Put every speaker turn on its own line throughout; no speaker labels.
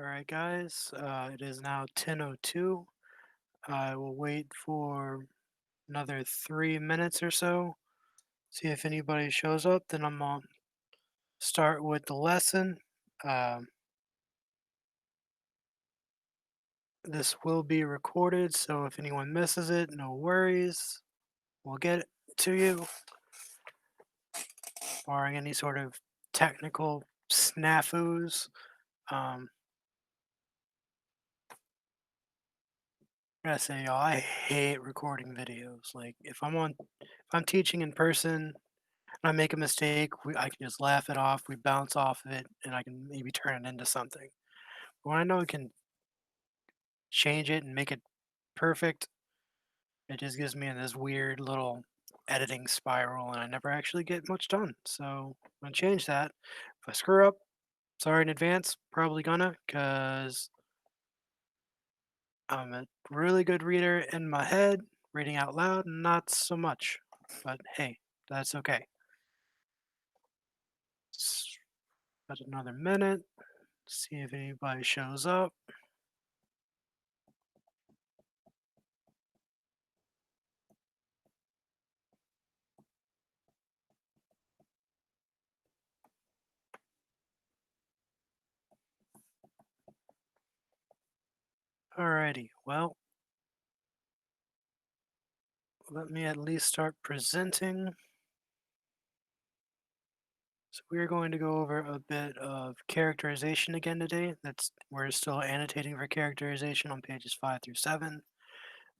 All right, guys. It is now 10:02. I will wait for another 3 minutes or so. See if anybody shows up. Then I'm gonna start with the lesson. Um, this will be recorded, so if anyone misses it, no worries. We'll get it to you, barring any sort of technical snafus. Um, I gotta say, y'all, I hate recording videos. Like, if I'm teaching in person, I make a mistake, I can just laugh it off, we bounce off of it, and I can maybe turn it into something. But when I know I can change it and make it perfect, it just gives me in this weird little editing spiral, and I never actually get much done. So I'm gonna change that. If I screw up, sorry in advance, probably gonna, because I'm a really good reader in my head, reading out loud, not so much. But hey, that's okay. Got another minute. See if anybody shows up. Alrighty, well, let me at least start presenting. So we're going to go over a bit of characterization again today. We're still annotating for characterization on pages 5 through 7,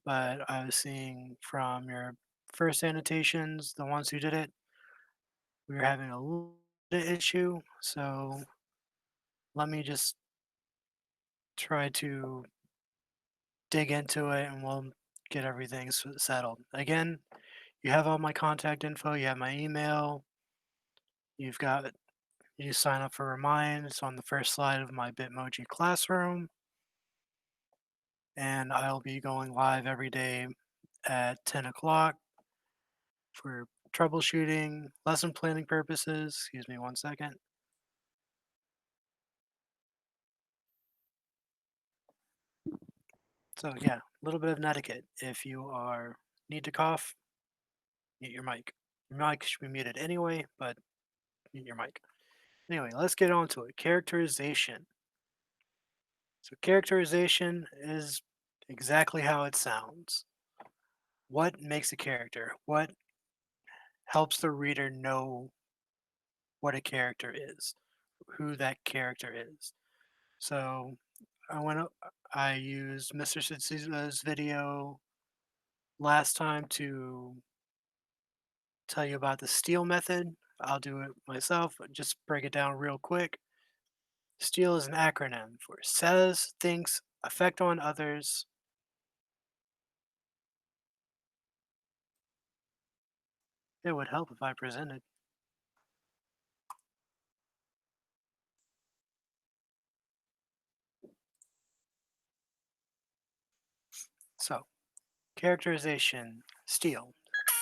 but I was seeing from your first annotations, the ones who did it, we were having a little bit issue. So let me just try to dig into it and we'll get everything settled. Again, you have all my contact info, you have my email, you've got you sign up for Remind. It's on the first slide of my Bitmoji classroom, and I'll be going live every day at 10 o'clock for troubleshooting, lesson planning purposes. Excuse me 1 second. So yeah, a little bit of etiquette. If you are need to cough, mute your mic. Your mic should be muted anyway, but mute your mic. Anyway, let's get on to it. Characterization. So characterization is exactly how it sounds. What makes a character? What helps the reader know what a character is, who that character is. So I went up, I used Mr. Sitsu's video last time to tell you about the steal method. I'll do it myself, just break it down real quick. Steal is an acronym for says, thinks, affect on others. It would help if I presented. So, characterization, steal.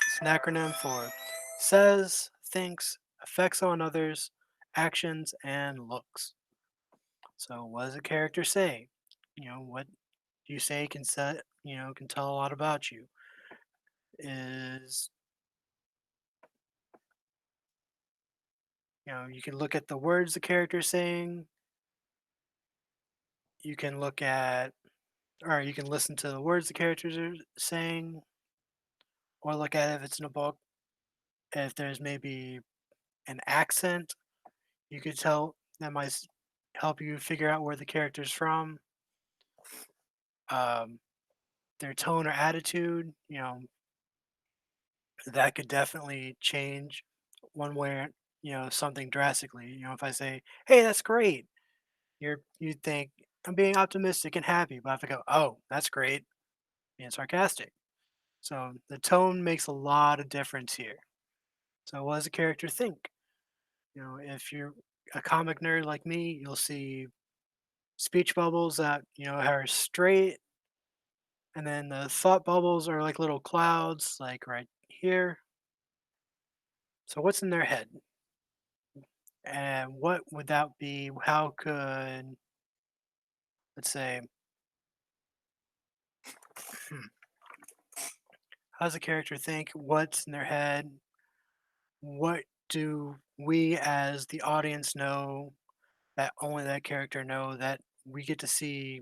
It's an acronym for says, thinks, affects on others, actions, and looks. So, what does a character say? What you say can can tell a lot about you. Is, you can look at the words the character's saying, you can look at, or you can listen to the words the characters are saying, or look at it if it's in a book. If there's maybe an accent, you could tell that might help you figure out where the character's from. Um, their tone or attitude, that could definitely change one way or something drastically. If I say, "Hey, that's great," you think I'm being optimistic and happy, but if I go, "Oh, that's great," being sarcastic. So the tone makes a lot of difference here. So what does a character think? If you're a comic nerd like me, you'll see speech bubbles that are straight, and then the thought bubbles are like little clouds, like right here. So what's in their head? And what would that be? How could Let's say, hmm, how does a character think? What's in their head? What do we as the audience know that only that character know that we get to see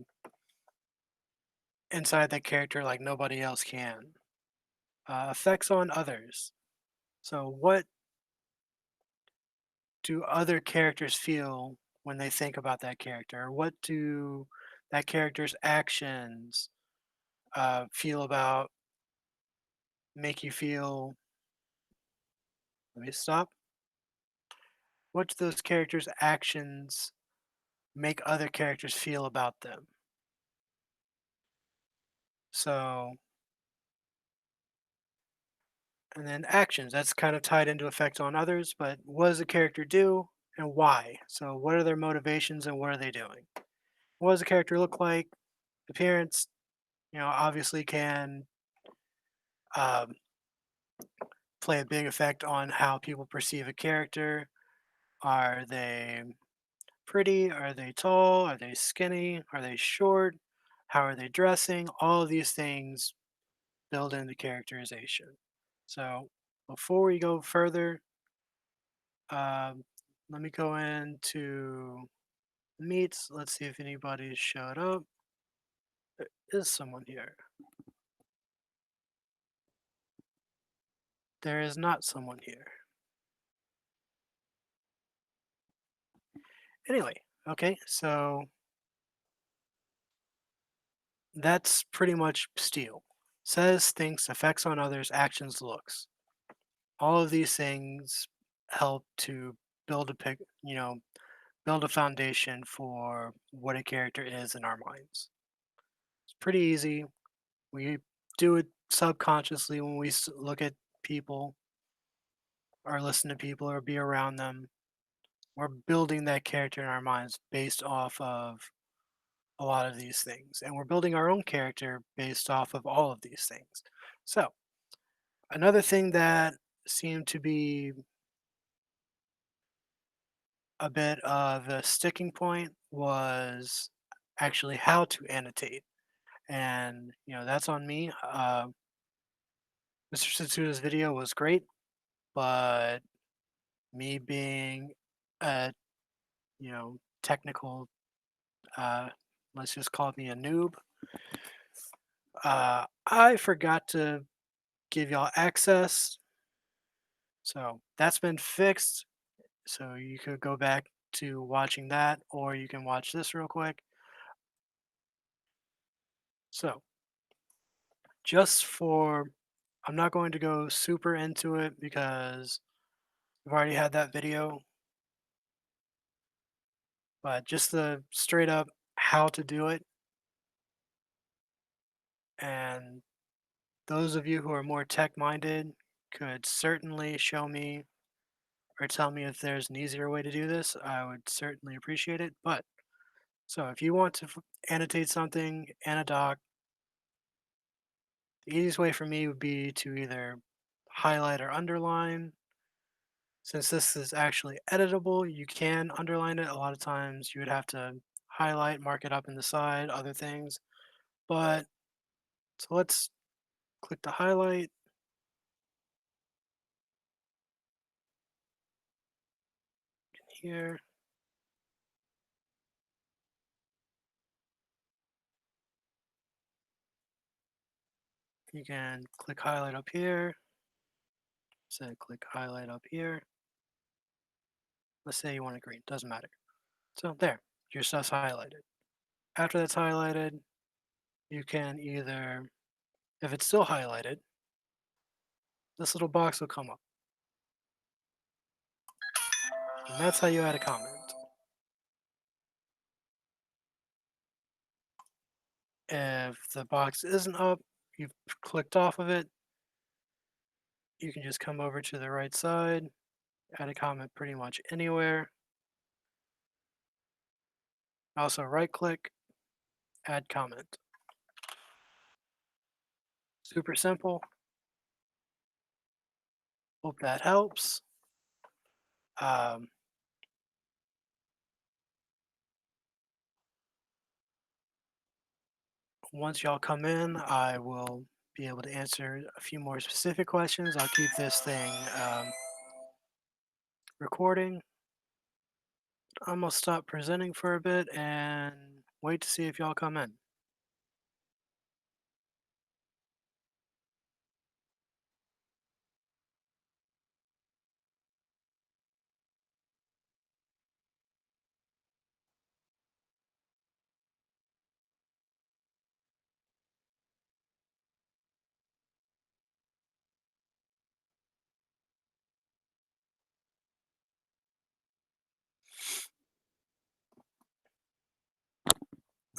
inside that character like nobody else can? Effects on others. So, what do other characters feel when they think about that character? What do that character's actions feel about, make you feel? Let me stop. What do those characters' actions make other characters feel about them? So, and then actions, that's kind of tied into effects on others, but what does the character do and why? So, what are their motivations and what are they doing? What does the character look like? Appearance, obviously can um, play a big effect on how people perceive a character. Are they pretty? Are they tall? Are they skinny? Are they short? How are they dressing? All of these things build into characterization. So before we go further, um, let me go into meets. Let's see if anybody showed up. There is someone here. There is not someone here. Anyway, okay, so that's pretty much Steele. Says, thinks, effects on others, actions, looks. All of these things help to build a build a foundation for what a character is in our minds. It's pretty easy. We do it subconsciously when we look at people or listen to people or be around them. We're building that character in our minds based off of a lot of these things. And we're building our own character based off of all of these things. So, another thing that seemed to be a bit of a sticking point was actually how to annotate. And, that's on me. Mr. Satsuda's video was great, but me being a, technical, uh, let's just call me a noob, I forgot to give y'all access. So that's been fixed. So you could go back to watching that, or you can watch this real quick. So just for, I'm not going to go super into it because we've already had that video, but just the straight up how to do it. And those of you who are more tech minded could certainly show me or tell me if there's an easier way to do this. I would certainly appreciate it. But so if you want to annotate something in a doc, the easiest way for me would be to either highlight or underline. Since this is actually editable, you can underline it. A lot of times you would have to highlight, mark it up in the side, other things. But so let's click the highlight here. You can click highlight up here. Say click highlight up here. Let's say you want it green, doesn't matter. So there, your stuff's highlighted. After that's highlighted, you can either, if it's still highlighted, this little box will come up. And that's how you add a comment. If the box isn't up, you've clicked off of it, you can just come over to the right side, add a comment pretty much anywhere. Also right click, add comment. Super simple. Hope that helps. Um, once y'all come in, I will be able to answer a few more specific questions. I'll keep this thing recording. I'm gonna stop presenting for a bit and wait to see if y'all come in.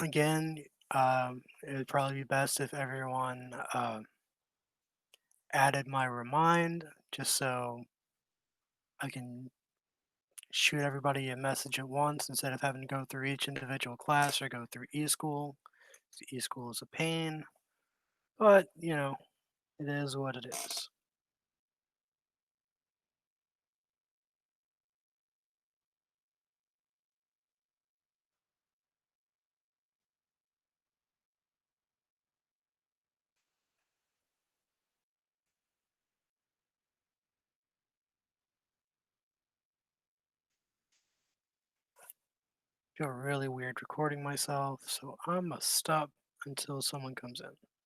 Again, it would probably be best if everyone added my remind just so I can shoot everybody a message at once instead of having to go through each individual class or go through eSchool. eSchool is a pain, but it is what it is. Feel really weird recording myself, so I'm gonna stop until someone comes in.